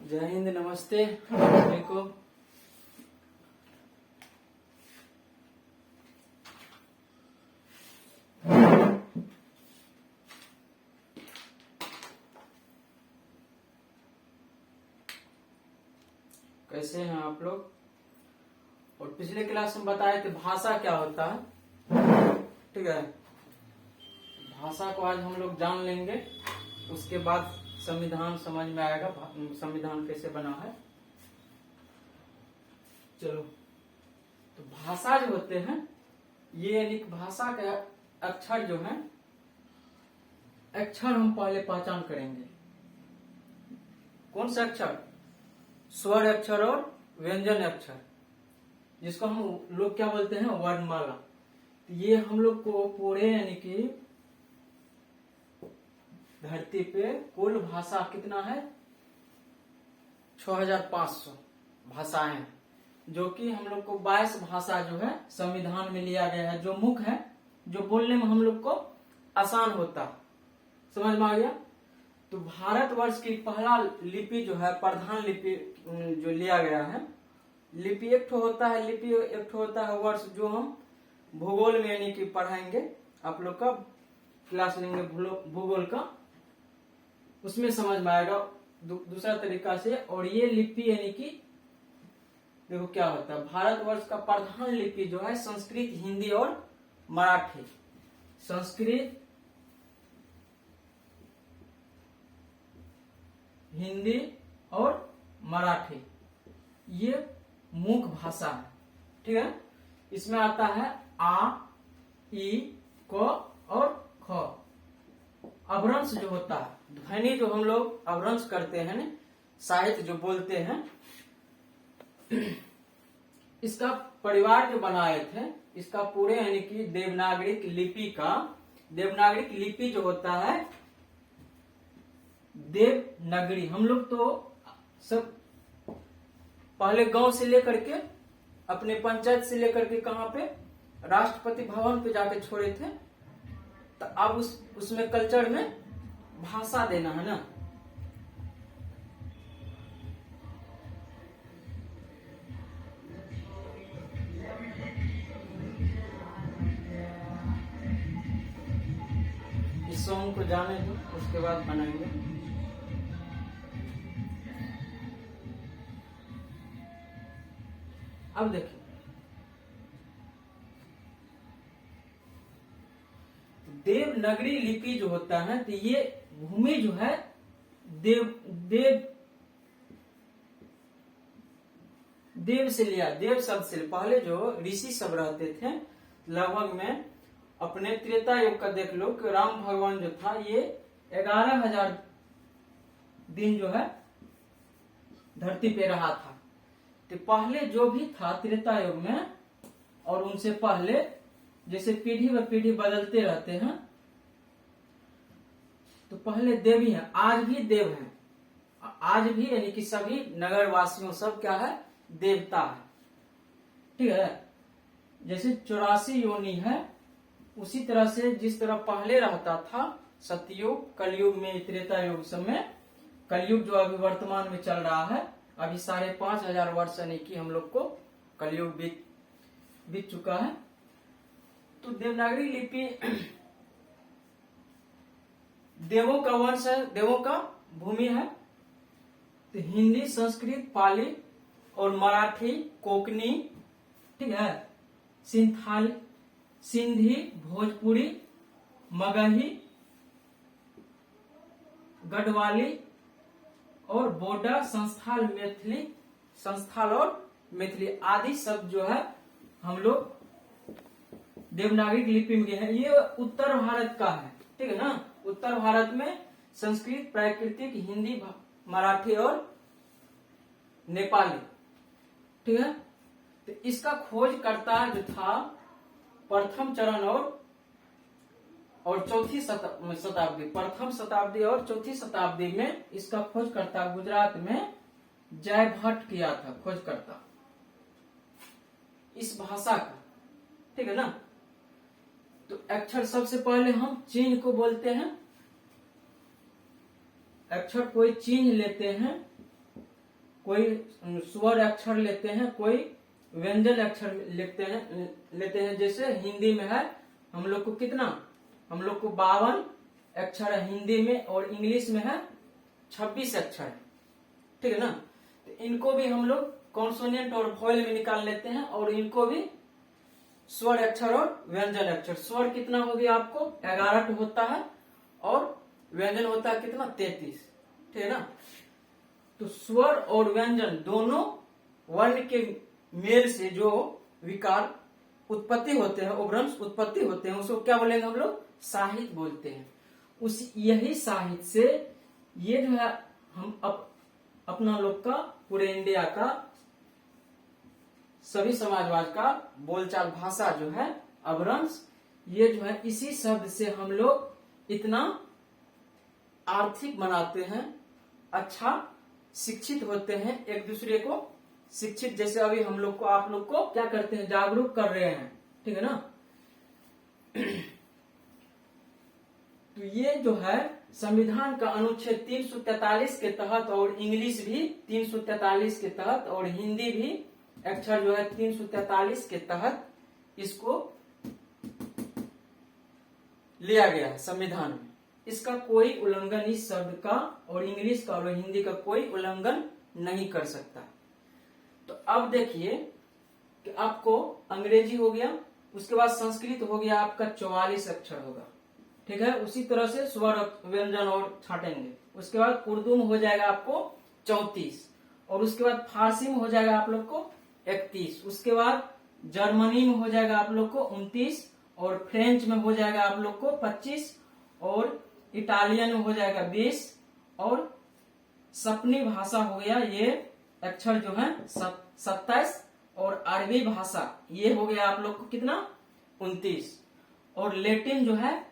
जय हिंद, नमस्ते सभी को। कैसे हैं आप लोग? और पिछले क्लास में बताए थे भाषा क्या होता है, ठीक है। भाषा को आज हम लोग जान लेंगे, उसके बाद संविधान समझ में आएगा, संविधान कैसे बना है। चलो, तो भाषा जो होते हैं ये यानी भाषा के अक्षर जो है, अक्षर हम पहले पहचान करेंगे। कौन से अक्षर? स्वर अक्षर और व्यंजन अक्षर, जिसको हम लोग क्या बोलते हैं, वर्णमाला। तो ये हम लोग को पूरे यानी कि धरती पे कुल भाषा कितना है? 6500 भाषाएं हैं, जो कि हम लोग को 22 भाषा जो है संविधान में लिया गया है, जो मुख्य है, जो बोलने में हम लोग को आसान होता। समझ में आ गया? तो भारतवर्ष की पहला लिपि जो है, प्रधान लिपि जो लिया गया है, लिपि एक ठो होता है, लिपि एक ठो होता है वर्ष, जो हम भूगोल में यानी कि पढ़ाएंगे। आप लोग का क्लास लेंगे भूगोल का, उसमें समझ में आएगा दूसरा तरीका से। और ये लिपि यानी कि देखो क्या होता है, भारतवर्ष का प्रधान लिपि जो है संस्कृत, हिंदी और मराठी। संस्कृत, हिंदी और मराठी, ये मुख्य भाषा है, ठीक है। इसमें आता है आ, ई, क और ख। अभ्रंश जो होता है, ध्वनि जो हम लोग अभ्रंश करते हैं ना, साहित्य जो बोलते हैं, इसका परिवार जो बनाए थे, इसका पूरे यानी कि देवनागरिक लिपि का, देवनागरिक लिपि जो होता है देवनागरी। हम लोग तो सब पहले गांव से लेकर के, अपने पंचायत से लेकर के कहां पे, राष्ट्रपति भवन पे जाके छोड़े थे। तो अब उसमें कल्चर में भाषा देना है ना। इस सॉन्ग को जाने दो, उसके बाद बनाएंगे। अब देखिए, देवनागरी लिपि जो होता है, तो ये भूमि जो है देव से लिया, देव शब्द से। पहले जो ऋषि सब रहते थे, लगभग में अपने त्रेता युग का देख लो कि राम भगवान जो था, ये 11,000 दिन जो है धरती पे रहा था। तो पहले जो भी था त्रेता युग में, और उनसे पहले, जैसे पीढ़ी व पीढ़ी बदलते रहते हैं, तो पहले देव ही है, आज भी देव है। आज भी यानी कि सभी नगर वासियों सब क्या है, देवता है, ठीक है। जैसे 84 योनि है, उसी तरह से जिस तरह पहले रहता था सतयुग, कलयुग में, त्रेता युग समय, कलयुग जो अभी वर्तमान में चल रहा है, अभी 5,500 वर्ष यानी कि हम लोग को कलयुग बीत चुका है। तो देवनागरी लिपि देवों का वंश है, देवों का भूमि है। तो हिंदी, संस्कृत, पाली और मराठी, कोंकणी, ठीक है, सिंथाली, सिंधी, भोजपुरी, मगही, गढ़वाली और बोडा, संस्थाल और मैथिली आदि सब जो है हम लोग देवनागरिक लिपि में है। ये उत्तर भारत का है, ठीक है ना। उत्तर भारत में संस्कृत, प्राकृतिक, हिंदी, मराठी और नेपाली, ठीक है। तो इसका खोजकर्ता जो था प्रथम चरण और चौथी शताब्दी, प्रथम शताब्दी और चौथी शताब्दी में इसका खोजकर्ता गुजरात में जयभट्ट किया था, खोजकर्ता इस भाषा का, ठीक है ना। तो अक्षर सबसे पहले हम चिन्ह को बोलते हैं, अक्षर कोई चिन्ह लेते हैं, कोई स्वर अक्षर लेते हैं, कोई व्यंजन अक्षर लेते हैं। जैसे हिंदी में है हम लोग को कितना, हम लोग को 52 अक्षर है हिंदी में, और इंग्लिश में है 26 अक्षर है, ठीक है ना। तो इनको भी हम लोग कॉन्सोनेंट और वॉयल में निकाल लेते हैं, और इनको भी स्वर अक्षर और व्यंजन अक्षर। स्वर कितना हो गया आपको 11 होता है, और व्यंजन होता है कितना 33, ठीक है ना। तो स्वर और व्यंजन दोनों वर्ण के मेल से जो विकार उत्पत्ति होते हैं, उभ्रंश उत्पत्ति होते हैं, उसको क्या बोलेंगे हम लोग, साहित्य बोलते हैं। उस यही साहित्य से ये जो है हम अपना लोग का, पूरे इंडिया का, सभी समाजवाद का बोलचाल भाषा जो है अपभ्रंश, ये जो है इसी शब्द से हम लोग इतना आर्थिक बनाते हैं, अच्छा शिक्षित होते हैं, एक दूसरे को शिक्षित, जैसे अभी हम लोग को, आप लोग को क्या करते हैं, जागरूक कर रहे हैं, ठीक है ना। तो ये जो है संविधान का अनुच्छेद 343 के तहत, और इंग्लिश भी 343 के तहत, और हिंदी भी अक्षर जो है 343 के तहत इसको लिया गया है संविधान में। इसका कोई उल्लंघन इस शब्द का और इंग्लिश का और हिंदी का कोई उल्लंघन नहीं कर सकता। तो अब देखिए कि आपको अंग्रेजी हो गया, उसके बाद संस्कृत हो गया, आपका 44 अक्षर होगा, ठीक है। उसी तरह से स्वर व्यंजन और छाटेंगे। उसके बाद उर्दू में हो जाएगा आपको 34, और उसके बाद फारसी में हो जाएगा आप लोग को 31, उसके बाद जर्मनी में हो जाएगा आप लोग को 29, और फ्रेंच में हो जाएगा आप लोग को 25, और इटालियन में हो जाएगा 20, और सपनी भाषा हो गया ये अक्षर जो है 27, और अरबी भाषा ये हो गया आप लोग को कितना 29, और लेटिन जो है,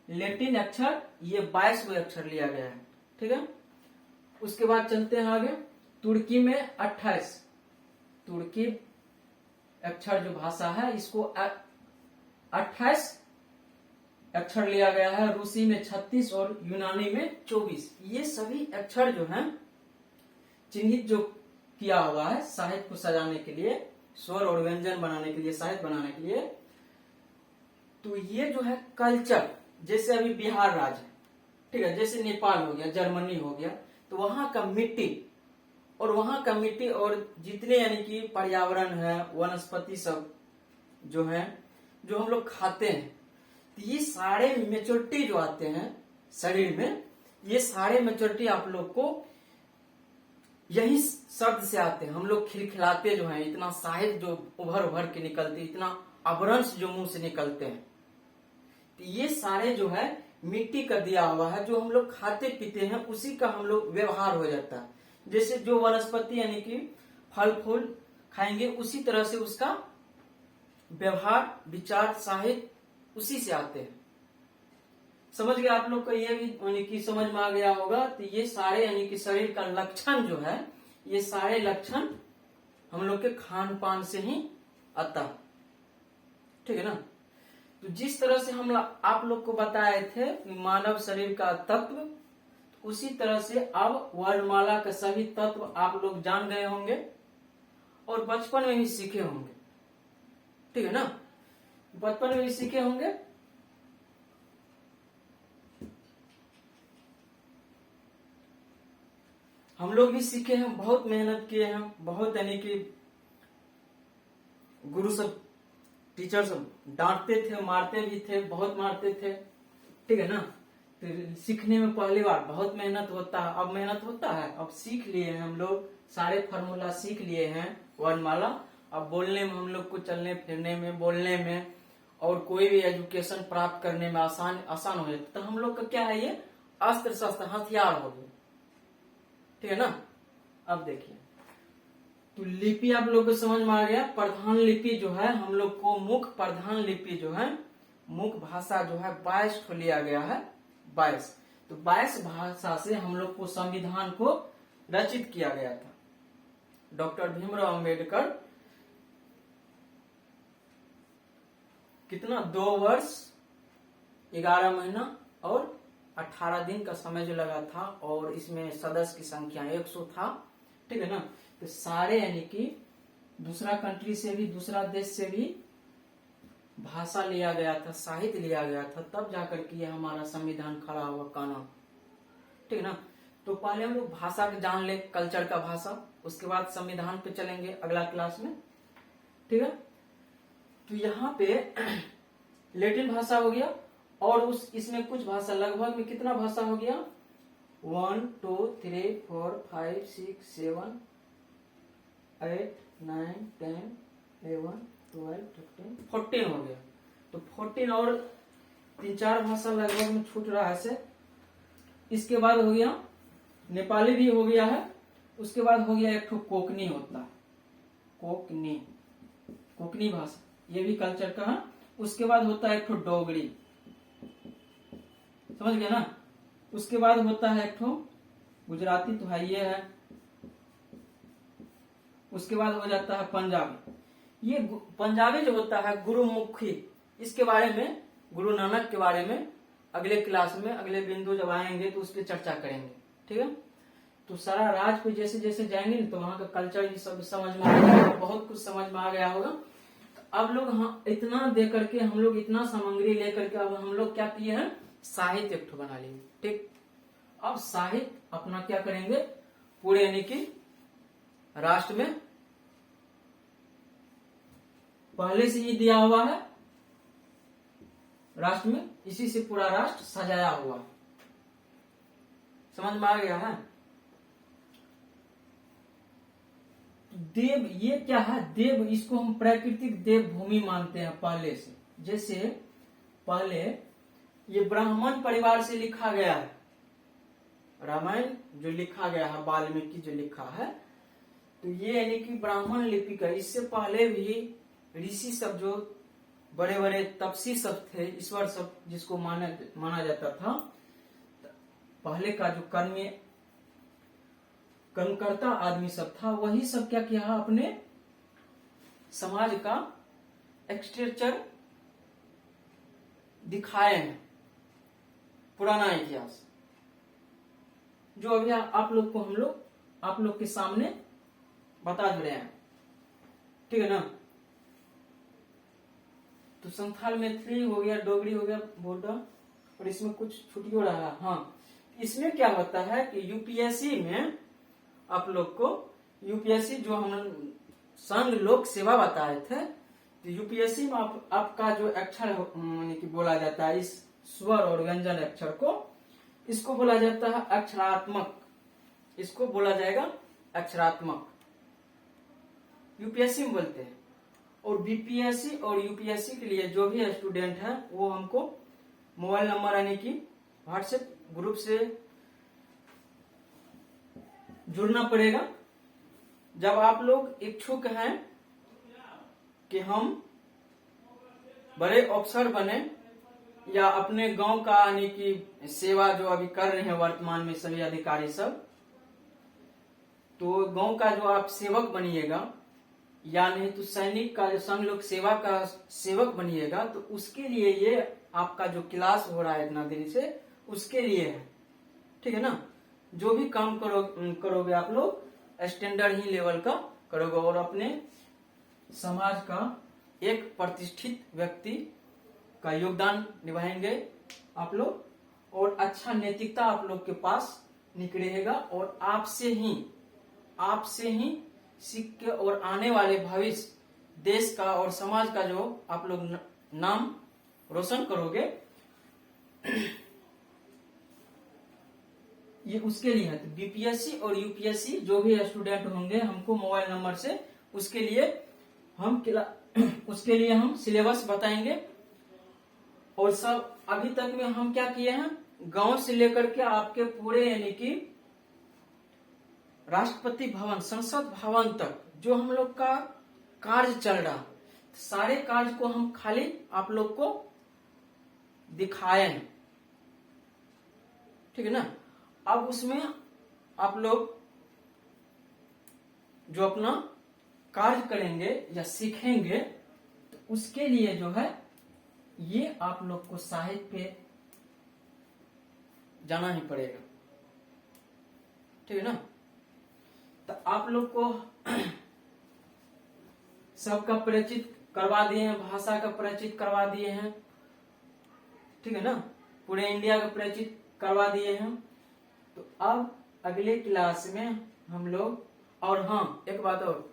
लेटिन अक्षर ये 22 अक्षर लिया गया है, ठीक है। उसके बाद चलते हैं आगे, तुर्की में 28, तुर्की अक्षर जो भाषा है इसको 28 अक्षर लिया गया है। रूसी में 36 और यूनानी में 24। ये सभी अक्षर जो हैं चिन्हित जो किया हुआ है साहित्य को सजाने के लिए, स्वर और व्यंजन बनाने के लिए, साहित्य बनाने के लिए। तो ये जो है कल्चर, जैसे अभी बिहार राज्य, ठीक है, जैसे नेपाल हो गया, जर्मनी हो गया, तो वहां का मिट्टी और जितने यानी कि पर्यावरण है, वनस्पति सब जो है, जो हम लोग खाते हैं, तो ये सारे मेच्योरिटी जो आते हैं शरीर में, ये सारे मेच्योरिटी आप लोग को यही शब्द से आते हैं। हम लोग खिलखिलाते जो हैं, इतना साहित्य जो उभर के निकलते, इतना अपभ्रंश जो मुंह से निकलते हैं, तो ये सारे जो है मिट्टी का दिया हुआ है, जो हम लोग खाते पीते हैं उसी का हम लोग व्यवहार हो जाता है। जैसे जो वनस्पति यानी कि फल फूल खाएंगे, उसी तरह से उसका व्यवहार, विचार, साहित्य उसी से आते हैं। समझ गए आप लोग को, ये भी यानी कि समझ में आ गया होगा। तो ये सारे यानी कि शरीर का लक्षण जो है, ये सारे लक्षण हम लोग के खान पान से ही आता है, ठीक है ना। तो जिस तरह से हम आप लोग को बताए थे मानव शरीर का तत्व, उसी तरह से अब वर्णमाला के सभी तत्व आप लोग जान गए होंगे और बचपन में ही सीखे होंगे, ठीक है ना। बचपन में भी सीखे होंगे। हम लोग भी सीखे हैं, बहुत मेहनत किए हैं, बहुत यानी कि गुरु सब, टीचर सब डांटते थे, मारते भी थे, बहुत मारते थे, ठीक है ना। तो सीखने में पहली बार बहुत मेहनत होता है। अब मेहनत होता है, अब सीख लिए हैं हम लोग, सारे फार्मूला सीख लिए हैं वर्णमाला। अब बोलने में हम लोग को, चलने फिरने में, बोलने में, और कोई भी एजुकेशन प्राप्त करने में आसान हो जाता। तो हम लोग का क्या है, ये अस्त्र शस्त्र हथियार हो गए, ठीक है ना। अब देखिए, तो लिपि आप लोग को समझ में आ गया। प्रधान लिपि जो है हम लोग को, मुख्य प्रधान लिपि जो है, मुख्य भाषा जो है 22 को लिया गया है, 22। तो 22 भाषा से हम लोग को संविधान को रचित किया गया था। डॉक्टर भीमराव अंबेडकर कितना 2 वर्ष 11 महीना और 18 दिन का समय जो लगा था, और इसमें सदस्य की संख्या 100 था। ठीक है ना। तो सारे यानी कि दूसरा कंट्री से भी, दूसरा देश से भी भाषा लिया गया था, साहित्य लिया गया था, तब जाकर के ये हमारा संविधान खड़ा हुआ कानून, ठीक है ना। तो पहले हम लोग भाषा के जान ले, कल्चर का भाषा, उसके बाद संविधान पे चलेंगे अगला क्लास में, ठीक है। तो यहाँ पे लैटिन भाषा हो गया, और उस इसमें कुछ भाषा, लगभग में कितना भाषा हो गया, 1 2 3 4 5 6 7 8 9 10 11 12 13 14 हो गया। तो 14 और 3-4 भाषा लगभग में छूट रहा है से। इसके बाद हो गया नेपाली भी हो गया है, उसके बाद हो गया एक ठो कोकनी होता है, कोकनी भाषा, ये भी कल्चर का है। उसके बाद होता है एक ठो डोगरी, समझ गया ना। उसके बाद होता है एक ठो गुजराती, तो है ये है। उसके बाद हो जाता है पंजाबी। ये पंजाबी जो होता है गुरुमुखी, इसके बारे में, गुरु नानक के बारे में अगले क्लास में, अगले बिंदु जब आएंगे तो उस पर चर्चा करेंगे, ठीक है। तो सारा राज पे जैसे जैसे जाएंगे तो वहां का कल्चर ये सब समझ में आ गया, बहुत कुछ समझ में आ गया होगा। तो अब लोग इतना दे करके, हम लोग इतना सामग्री लेकर के अब हम लोग क्या किए हैं, साहित्य एक बना लिए, ठीक। अब साहित्य अपना क्या करेंगे, पूरे यानी कि राष्ट्र में पहले से ही दिया हुआ है, राष्ट्र में इसी से पूरा राष्ट्र सजाया हुआ है, समझ में आ गया है। देव, ये क्या है, देव, इसको हम प्राकृतिक देव भूमि मानते हैं पहले से। जैसे पहले ये ब्राह्मण परिवार से लिखा गया है, रामायण जो लिखा गया है, वाल्मीकि जो लिखा है, तो ये यानी कि ब्राह्मण लिपि का। इससे पहले भी ऋषि सब, जो बड़े बड़े तपसी सब थे, ईश्वर सब जिसको माना जाता था, पहले का जो कर्मकर्ता आदमी सब था, वही सब क्या किया, अपने समाज का एक्सटेंचर दिखाए हैं, पुराना इतिहास, जो अभी आप लोग को, हम लोग आप लोग के सामने बता दे रहे हैं, ठीक है ना। तो संथाल मैथिली हो गया, डोगरी हो गया, बोडा, और इसमें कुछ छुट्टी हो रहा है। हाँ, इसमें क्या होता है कि यूपीएससी में आप लोग को, यूपीएससी जो हम संघ लोक सेवा बताए थे, तो यूपीएससी में आपका जो अक्षर यानी कि बोला जाता है, इस स्वर और व्यंजन अक्षर को, इसको बोला जाता है अक्षरात्मक, इसको बोला जाएगा अक्षरात्मक, यूपीएससी में बोलते हैं। और बीपीएससी और यूपीएससी के लिए जो भी स्टूडेंट है, वो हमको मोबाइल नंबर यानी कि व्हाट्सएप ग्रुप से जुड़ना पड़ेगा। जब आप लोग इच्छुक हैं कि हम बड़े अफसर बने, या अपने गांव का यानी कि सेवा जो अभी कर रहे हैं वर्तमान में सभी अधिकारी सब, तो गांव का जो आप सेवक बनिएगा, या नहीं तो सैनिक का जो संघ लोक सेवा का सेवक बनिएगा, तो उसके लिए ये आपका जो क्लास हो रहा है इतना देरी से, उसके लिए है, ठीक है ना। जो भी काम करोगे आप लोग स्टैंडर्ड ही लेवल का करोगे, और अपने समाज का एक प्रतिष्ठित व्यक्ति का योगदान निभाएंगे आप लोग, और अच्छा नैतिकता आप लोग के पास निकलेगा, और आपसे ही सीख के और आने वाले भविष्य देश का और समाज का जो आप लोग नाम रोशन करोगे, ये उसके लिए है। तो बीपीएससी और यूपीएससी जो भी स्टूडेंट होंगे, हमको मोबाइल नंबर से उसके लिए हम सिलेबस बताएंगे। और सब अभी तक में हम क्या किए हैं, गांव से लेकर के आपके पूरे यानी कि राष्ट्रपति भवन, संसद भवन तक जो हम लोग का कार्य चल रहा, सारे कार्य को हम खाली आप लोग को दिखाए हैं, ठीक है ना। अब उसमें आप लोग जो अपना कार्य करेंगे या सीखेंगे, तो उसके लिए जो है ये आप लोग को साहित्य पे जाना ही पड़ेगा, ठीक है ना। तो आप लोग को सबका परिचित करवा दिए हैं, भाषा का परिचित करवा दिए हैं, ठीक है ना, पूरे इंडिया का परिचित करवा दिए हैं। तो अब अगले क्लास में हम लोग, और हाँ एक बात और,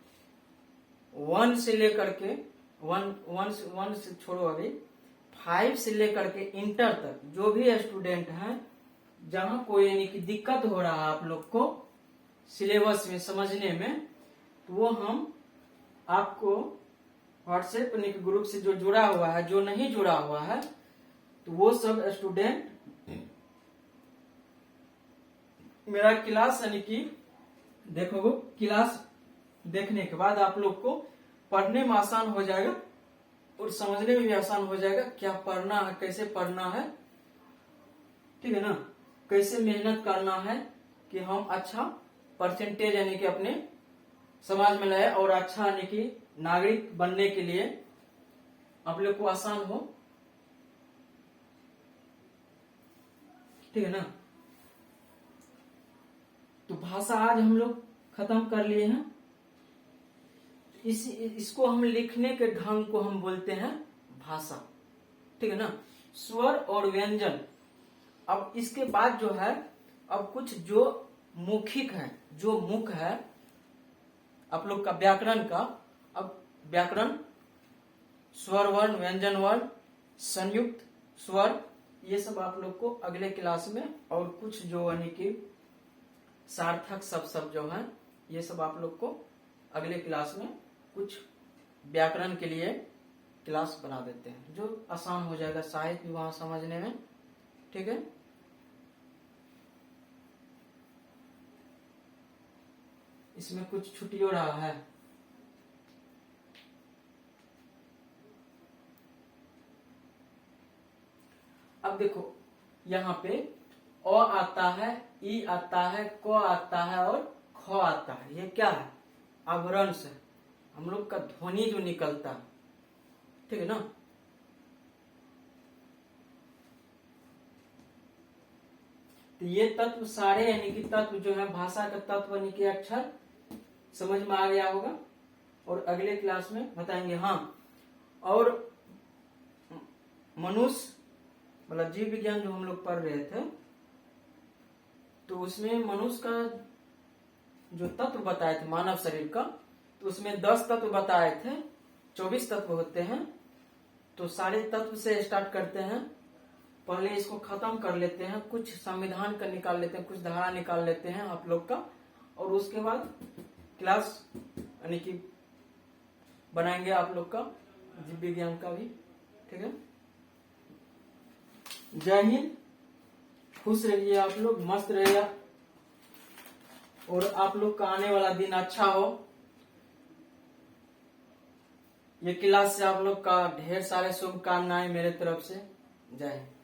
1 से लेकर के 1 से छोड़ो, अभी 5 से लेकर के इंटर तक जो भी स्टूडेंट हैं, जहां कोई यानी कि दिक्कत हो रहा है आप लोग को सिलेबस में समझने में, तो वो हम आपको व्हाट्सएप ग्रुप से जो जुड़ा हुआ है, जो नहीं जुड़ा हुआ है, तो वो सब स्टूडेंट मेरा क्लास यानी कि देखो, क्लास देखने के बाद आप लोग को पढ़ने में आसान हो जाएगा और समझने में भी आसान हो जाएगा, क्या पढ़ना है, कैसे पढ़ना है, ठीक है ना, कैसे मेहनत करना है कि हम अच्छा परसेंटेज यानी कि अपने समाज में लाए और अच्छा यानी कि नागरिक बनने के लिए आप लोग को आसान हो, ठीक है ना। तो भाषा आज हम लोग खत्म कर लिए हैं। इसको हम लिखने के ढंग को हम बोलते हैं भाषा, ठीक है ना, स्वर और व्यंजन। अब इसके बाद जो है, अब कुछ जो मौखिक है, जो मुख है आप लोग का व्याकरण का, अब व्याकरण, स्वर वर्ण, व्यंजन वर्ण, संयुक्त स्वर, ये सब आप लोग को अगले क्लास में, और कुछ जो यानी कि सार्थक सब जो है, ये सब आप लोग को अगले क्लास में कुछ व्याकरण के लिए क्लास बना देते हैं, जो आसान हो जाएगा साहित्य वहां समझने में, ठीक है। इसमें कुछ छुट्टी हो रहा है, अब देखो यहाँ पे अ आता है, ई आता है, क आता है और ख आता है। ये क्या है? अभ्रंश है, हम लोग का ध्वनि जो निकलता है, ठीक है ना। तो ये तत्व सारे यानी कि तत्व जो है भाषा का तत्व यानी कि अक्षर समझ में आ गया होगा, और अगले क्लास में बताएंगे। हाँ, और मनुष्य मतलब जीव विज्ञान जो हम लोग पढ़ रहे थे, तो उसमें मनुष्य का जो तत्व बताए थे मानव शरीर का, तो उसमें 10 तत्व बताए थे, 24 तत्व होते हैं। तो सारे तत्व से स्टार्ट करते हैं, पहले इसको खत्म कर लेते हैं, कुछ संविधान का निकाल लेते हैं, कुछ धारा निकाल लेते हैं आप लोग का, और उसके बाद क्लास यानी कि बनाएंगे आप लोग का जीव विज्ञान का भी, ठीक है। जय हिंद, खुश रहिए आप लोग, मस्त रहिए, और आप लोग का आने वाला दिन अच्छा हो। ये क्लास से आप लोग का ढेर सारे शुभकामनाएं मेरे तरफ से। जय हिंद।